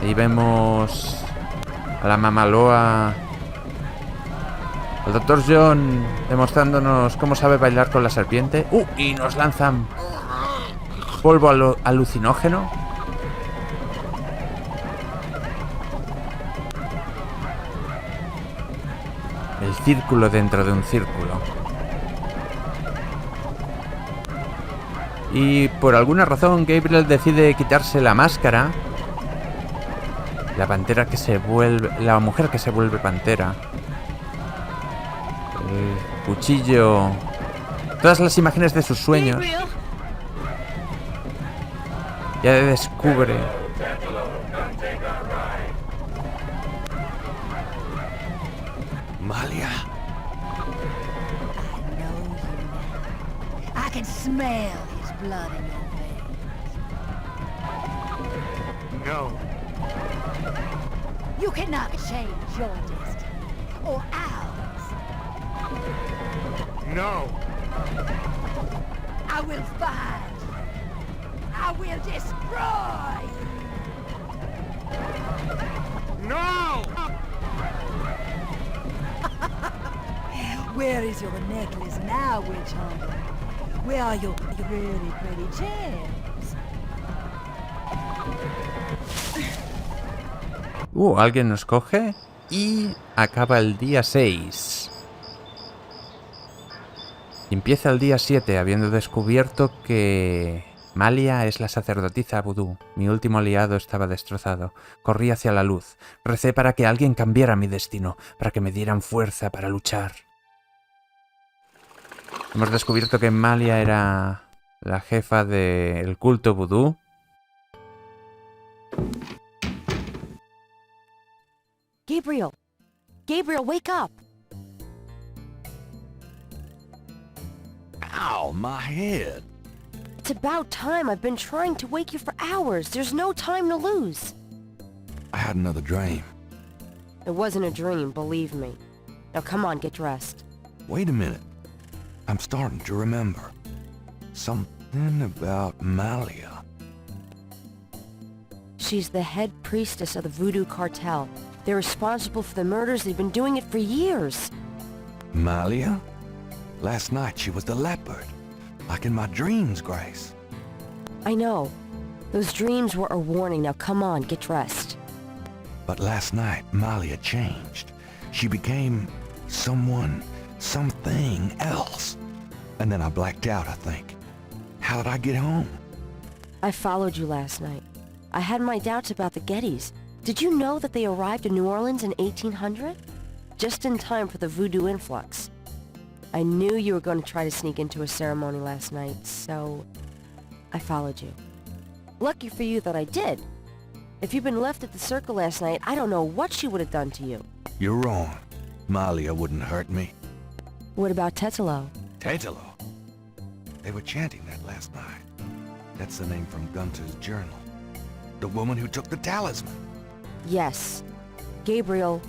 Ahí vemos a la mamaloa, al Dr. John demostrándonos cómo sabe bailar con la serpiente. Y nos lanzan polvo alucinógeno. El círculo dentro de un círculo. Y por alguna razón Gabriel decide quitarse la máscara. La pantera que se vuelve... La mujer que se vuelve pantera. El cuchillo... Todas las imágenes de sus sueños. Ya descubre... Malia? I know you now. I can smell his blood in your veins. No. You cannot change your destiny, or ours. No. I will find you. I will destroy you. No! Where is your necklace now, witch hunter? Where are your really pretty gems? Alguien nos coge y acaba el día 6. Empieza el día 7 habiendo descubierto que Malia es la sacerdotisa vudú. Mi último aliado estaba destrozado. Corrí hacia la luz. Recé para que alguien cambiara mi destino, para que me dieran fuerza para luchar. Hemos descubierto que Malia era la jefa del culto vudú. Gabriel! Gabriel, wake up! Ow, my head. It's about time. I've been trying to wake you for hours. There's no time to lose. I had another dream. It wasn't a dream, believe me. Now come on, get dressed. Wait a minute. I'm starting to remember. Something about Malia. She's the head priestess of the voodoo cartel. They're responsible for the murders. They've been doing it for years. Malia? Last night she was the leopard. Like in my dreams, Grace. I know. Those dreams were a warning. Now come on, get dressed. But last night, Malia changed. She became something else. And then I blacked out, I think. How did I get home? I followed you last night. I had my doubts about the Gettys. Did you know that they arrived in New Orleans in 1800? Just in time for the voodoo influx. I knew you were going to try to sneak into a ceremony last night, so I followed you. Lucky for you that I did. If you'd been left at the circle last night, I don't know what she would have done to you. You're wrong. Malia wouldn't hurt me. What about Tetelo? Tetelo? They were chanting that last night. That's the name from Gunter's journal. The woman who took the talisman. Yes. Gabriel,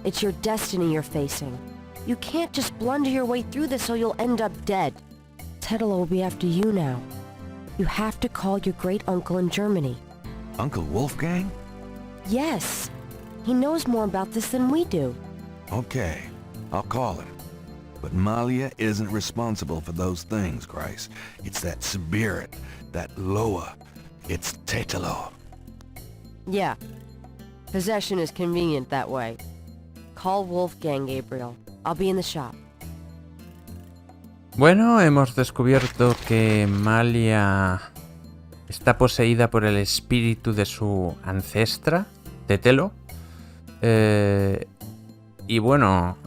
it's your destiny you're facing. You can't just blunder your way through this or you'll end up dead. Tetelo will be after you now. You have to call your great-uncle in Germany. Uncle Wolfgang? Yes. He knows more about this than we do. Okay, I'll call him. But Malia isn't responsible for those things, Grace. It's that spirit, that Loa. It's Tetelo. Yeah. Possession is convenient that way. Call Wolfgang, Gabriel. I'll be in the shop. Bueno, hemos descubierto que Malia está poseída por el espíritu de su ancestra, Tetelo. Y bueno,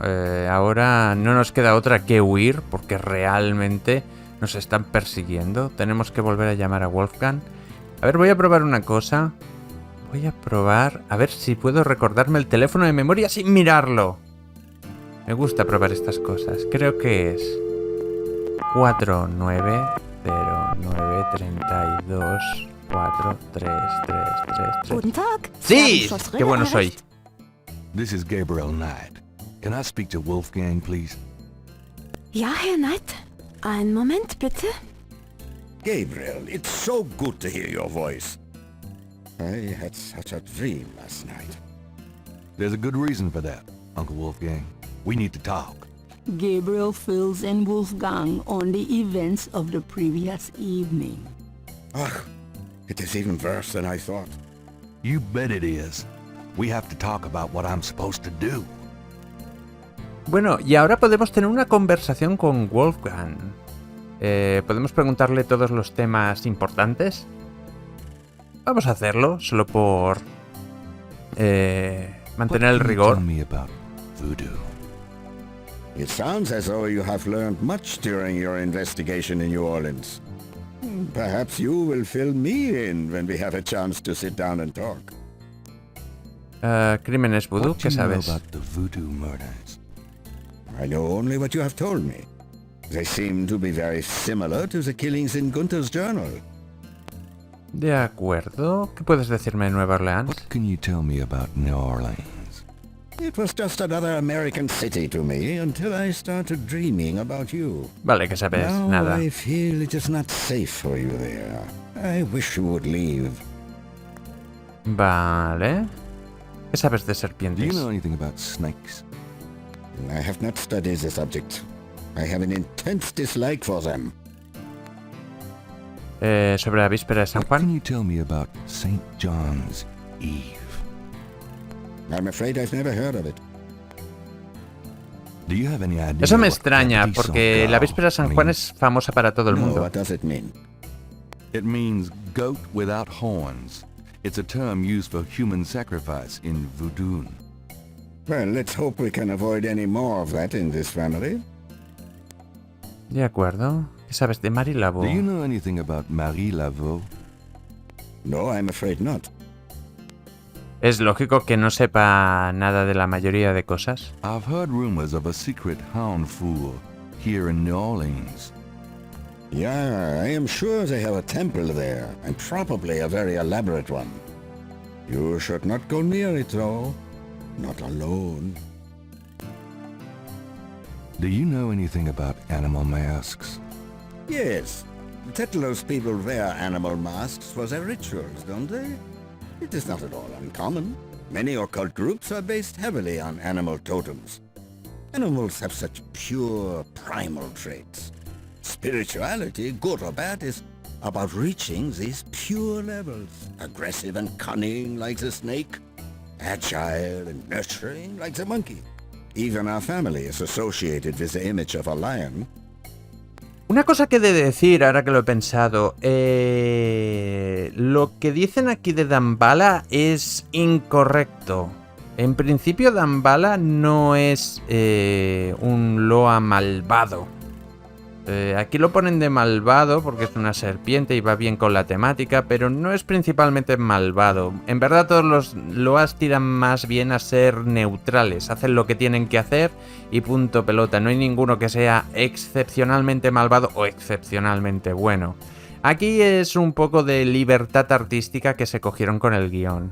ahora no nos queda otra que huir porque realmente nos están persiguiendo. Tenemos que volver a llamar a Wolfgang. A ver, voy a probar una cosa. Voy a probar a ver si puedo recordarme el teléfono de memoria sin mirarlo. Me gusta probar estas cosas. Creo que es 490932 43333. Guten Tag. ¡Sí! ¡Qué bueno soy! This is Gabriel Knight. Can I speak to Wolfgang, please? Ja, Herr Knight. Einen Moment, bitte. Gabriel, it's so good to hear your voice. I had such a dream last night. There's a good reason for that, Uncle Wolfgang. We need to talk. Gabriel fills in Wolfgang on the events of the previous evening. Ugh, it is even worse than I thought. You bet it is. We have to talk about what I'm supposed to do. Bueno, y ahora podemos tener una conversación con Wolfgang. ¿Podemos preguntarle todos los temas importantes? Vamos a hacerlo, solo por mantener el rigor. Tell me about voodoo. It sounds as though you have learned much during your investigation in New Orleans. Perhaps you will fill me in when we have a chance to sit down and talk. Crímenes vudú, What do ¿qué you know sabes? about the voodoo murders? I know only what you have told me. They seem to be very similar to the killings in Gunther's journal. De acuerdo. ¿Qué puedes decirme de Nueva Orleans? What can you tell me about New Orleans? It was just another American city to me until I started dreaming about you. Vale, ¿qué sabes? Now Nada. I feel it is not safe for you there. I wish you would leave. Vale. ¿Qué sabes de Do you serpientes? know anything about snakes? I have not studied the subject. I have an intense dislike for them. Sobre la víspera de San What can Juan. you tell me about St. John's Eve? I'm afraid I've never heard of it. Do you have any idea Eso me what extraña, Paradiso porque la Gal víspera de San Juan means? es famosa para todo el No, mundo. what does it mean? It means goat without horns. It's a term used for human sacrifice in voodoo. Well, let's hope we can avoid any more of that in this family. De acuerdo. ¿Qué sabes de Marie Laveau? Do you know anything about Marie Laveau? No, I'm afraid not. Es lógico que no sepa nada de la mayoría de cosas. I've heard rumors of a secret hound fool here in New Orleans. Yeah, I am sure they have a temple there, and probably a very elaborate one. You should not go near it, though. Not alone. Do you know anything about animal masks? Yes, Tetlos people wear animal masks for their rituals, don't they? It is not at all uncommon. Many occult groups are based heavily on animal totems. Animals have such pure, primal traits. Spirituality, good or bad, is about reaching these pure levels. Aggressive and cunning like the snake. Agile and nurturing like the monkey. Even our family is associated with the image of a lion. Una cosa que he de decir, ahora que lo he pensado, lo que dicen aquí de Damballa es incorrecto. En principio Damballa no es un loa malvado. Aquí lo ponen de malvado porque es una serpiente y va bien con la temática, pero no es principalmente malvado. En verdad todos los loas tiran más bien a ser neutrales, hacen lo que tienen que hacer y punto pelota. No hay ninguno que sea excepcionalmente malvado o excepcionalmente bueno. Aquí es un poco de libertad artística que se cogieron con el guión.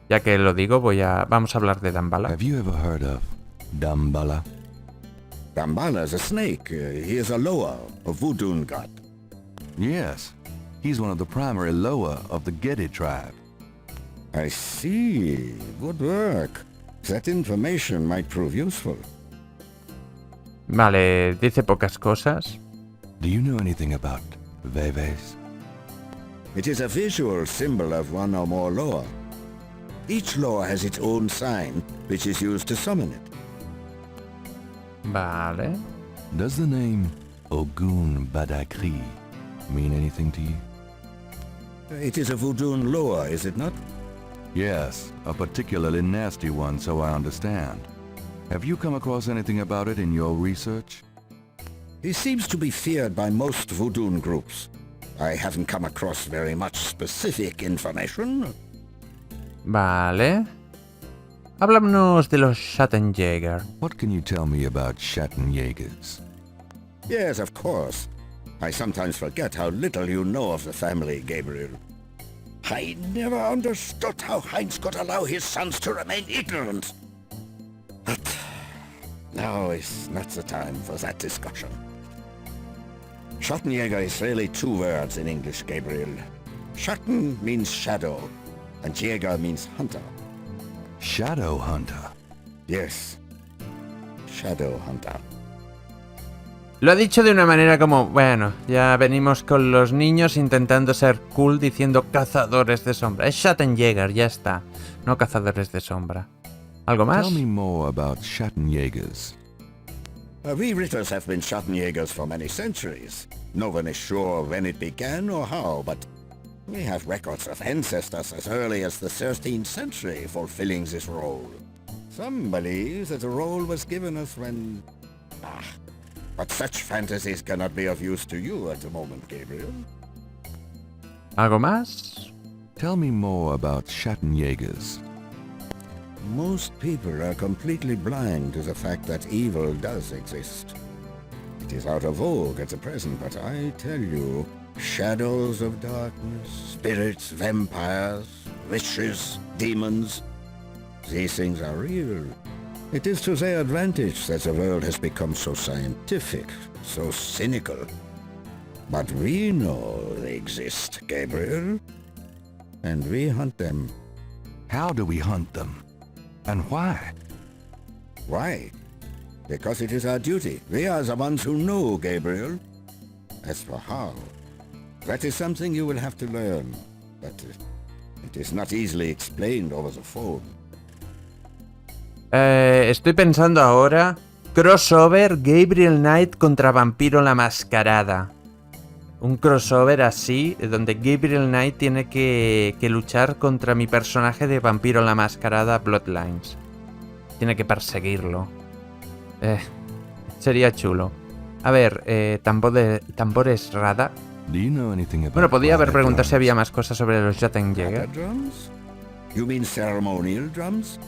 Ya que lo digo, vamos a hablar de Damballa. Have you ever heard of Damballa? Damballa is a snake. He is a Loa, a voodoo god. Yes. He's one of the primary Loa of the Geddy tribe. I see. Good work. That information might prove useful. Vale, dice pocas cosas. Do you know anything about Veves? It is a visual symbol of one or more Loa. Each Loa has its own sign, which is used to summon it. Vale. Does the name Ogun Badakri mean anything to you? It is a voodoo Loa, is it not? Yes, a particularly nasty one, so I understand. Have you come across anything about it in your research? He seems to be feared by most voodoo groups. I haven't come across very much specific information. Vale. Háblanos de los Schattenjäger. What can you tell me about Schattenjägers? Yes, of course. I sometimes forget how little you know of the family, Gabriel. I never understood how Heinz could allow his sons to remain ignorant. But now is not the time for that discussion. Schattenjäger is really 2 words in English, Gabriel. Schatten means shadow, and Jäger means hunter. Shadow hunter? Yes, shadow hunter. Lo ha dicho de una manera como, bueno, ya venimos con los niños intentando ser cool diciendo cazadores de sombra. Es Schattenjäger, ya está, no cazadores de sombra. ¿Algo más? Tell me more about Schattenjägers. We Ritters have been Schattenjägers for many centuries. No one is sure when it began or how, but we have records of ancestors as early as the 13th century fulfilling this role. Some believe that the role was given us when... But such fantasies cannot be of use to you at the moment, Gabriel. ¿Algo más? Tell me more about Schattenjägers. Most people are completely blind to the fact that evil does exist. It is out of vogue at the present, but I tell you, shadows of darkness, spirits, vampires, witches, demons, these things are real. It is to their advantage that the world has become so scientific, so cynical. But we know they exist, Gabriel, and we hunt them. How do we hunt them? And why? Why? Because it is our duty. We are the ones who know, Gabriel. As for how, that is something you will have to learn. But it is not easily explained over the phone. Estoy pensando ahora... Crossover Gabriel Knight contra Vampiro la Mascarada. Un crossover así, donde Gabriel Knight tiene que luchar contra mi personaje de Vampiro la Mascarada Bloodlines. Tiene que perseguirlo. Sería chulo. A ver, tambores Rada. Do you know anything about Bueno, podía haber preguntado drums? si había más cosas sobre los Schattenjäger. Drums? You mean ceremonial drums?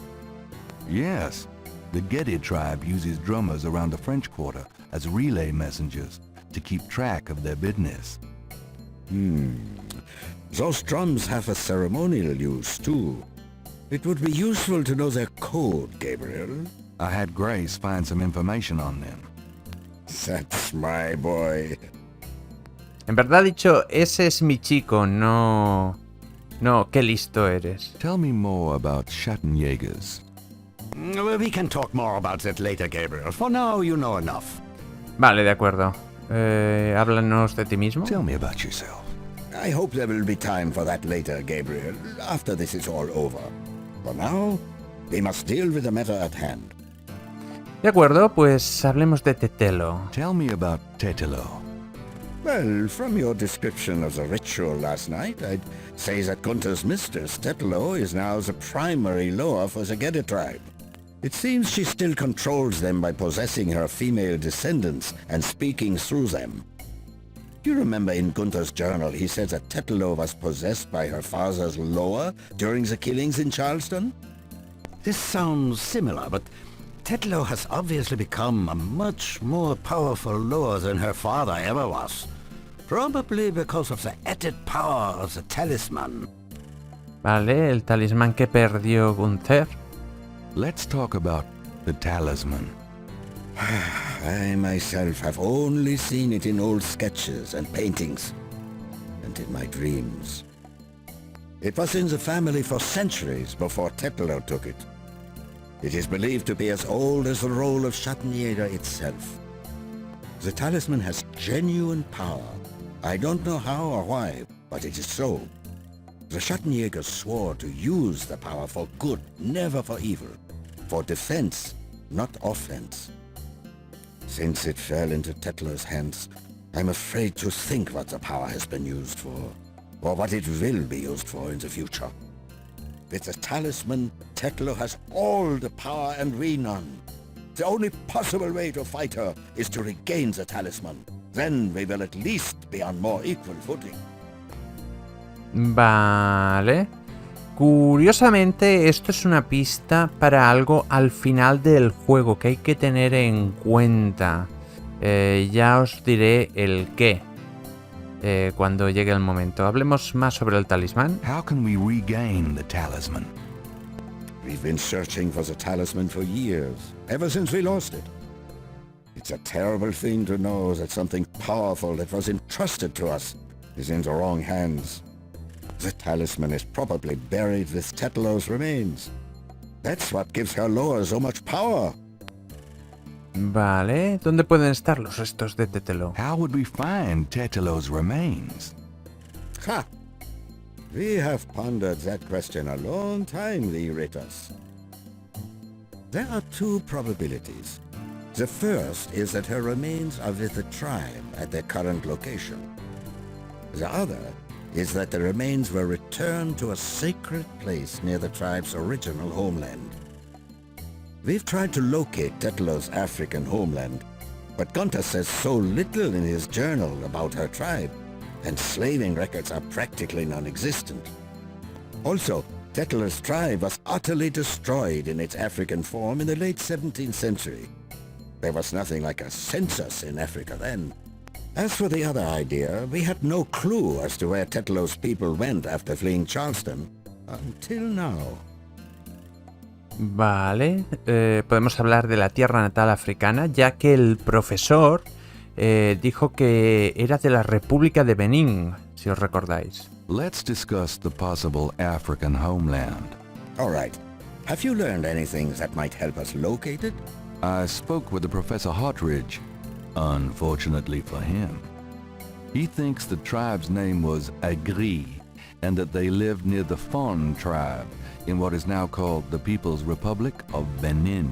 Yes. The Gedi tribe uses drummers around the French Quarter as relay messengers to keep track of their business. Those drums have a ceremonial use, too. It would be useful to know their code, Gabriel. I had Grace find some information on them. That's my boy. En verdad dicho, ese es mi chico, no... No, qué listo eres. Tell me more about Schattenjägers. We can talk more about that later, Gabriel. For now, you know enough. Vale, de acuerdo. Háblanos de ti mismo. Tell me about yourself. I hope there will be time for that later, Gabriel, after this is all over. For now, we must deal with the matter at hand. De acuerdo, pues hablemos de Tetelo. Tell me about Tetelo. Well, from your description of the ritual last night, I'd say that Gunther's mistress, Tetelo, is now the primary Loa for the Gedi tribe. It seems she still controls them by possessing her female descendants and speaking through them. Do you remember in Gunther's journal he said that Tetelo was possessed by her father's Loa during the killings in Charleston? This sounds similar, but Tetelo has obviously become a much more powerful Loa than her father ever was. Probably because of the added power of the talisman. Vale, el talismán que perdió Gunther. Let's talk about the talisman. I myself have only seen it in old sketches and paintings, and in my dreams. It was in the family for centuries before Tetelo took it. It is believed to be as old as the role of Schattenjäger itself. The talisman has genuine power. I don't know how or why, but it is so. The Schattenjägers swore to use the power for good, never for evil. For defense, not offense. Since it fell into Tetelo's hands, I'm afraid to think what the power has been used for, or what it will be used for in the future. With the talisman, Tetelo has all the power and we none. The only possible way to fight her is to regain the talisman. Then we will at least be on more equal footing. Vale. Curiosamente, esto es una pista para algo al final del juego que hay que tener en cuenta. Ya os diré el qué. cuando llegue el momento. Hablemos más sobre el talismán. How can we regain the talisman? We've been searching for the talisman for years, ever since we lost it. It's a terrible thing to know that something powerful that was entrusted to us is in the wrong hands. The talisman is probably buried with Tetelo's remains. That's what gives her lore so much power. Vale, ¿dónde pueden estar los restos de Tetelo? How would we find Tetelo's remains? Ha! We have pondered that question a long time, the Ritters. There are two probabilities. The first is that her remains are with the tribe at their current location. The other is that the remains were returned to a sacred place near the tribe's original homeland. We've tried to locate Tetelo's African homeland, but Gunter says so little in his journal about her tribe, and slaving records are practically non-existent. Also, Tetelo's tribe was utterly destroyed in its African form in the late 17th century. There was nothing like a census in Africa then. As for the other idea, we had no clue as to where Tetelo's people went after fleeing Charleston, until now. Vale, podemos hablar de la tierra natal africana, ya que el profesor dijo que era de la República de Benín, si os recordáis. Let's discuss the possible African homeland. All right. Have you learned anything that might help us locate it? I spoke with the Professor Hartridge. Unfortunately for him. He thinks the tribe's name was Agri, and that they lived near the Fon tribe in what is now called the People's Republic of Benin.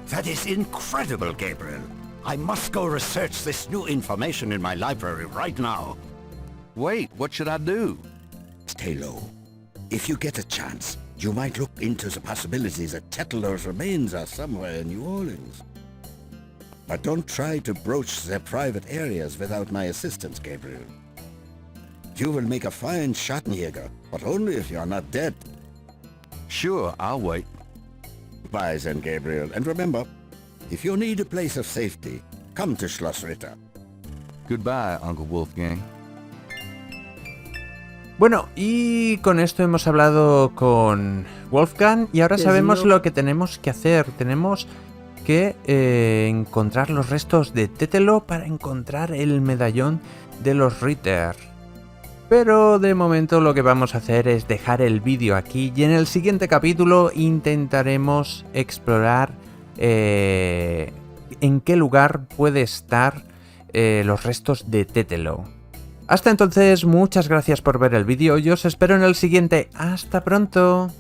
That is incredible, Gabriel. I must go research this new information in my library right now. Wait, what should I do? Stay low. If you get a chance, you might look into the possibility that Tetelo's remains are somewhere in New Orleans. But don't try to broach their private areas without my assistance, Gabriel. You will make a fine Schattenjäger, but only if you are not dead. Sure, I'll wait. Bye then, Gabriel. And remember, if you need a place of safety, come to Schloss Ritter. Goodbye, Uncle Wolfgang. Bueno, y con esto hemos hablado con Wolfgang y ahora sabemos lo que tenemos que hacer. Tenemos que encontrar los restos de Tetelo para encontrar el medallón de los Ritter. Pero de momento lo que vamos a hacer es dejar el vídeo aquí y en el siguiente capítulo intentaremos explorar en qué lugar puede estar los restos de Tetelo. Hasta entonces, muchas gracias por ver el vídeo y os espero en el siguiente. ¡Hasta pronto!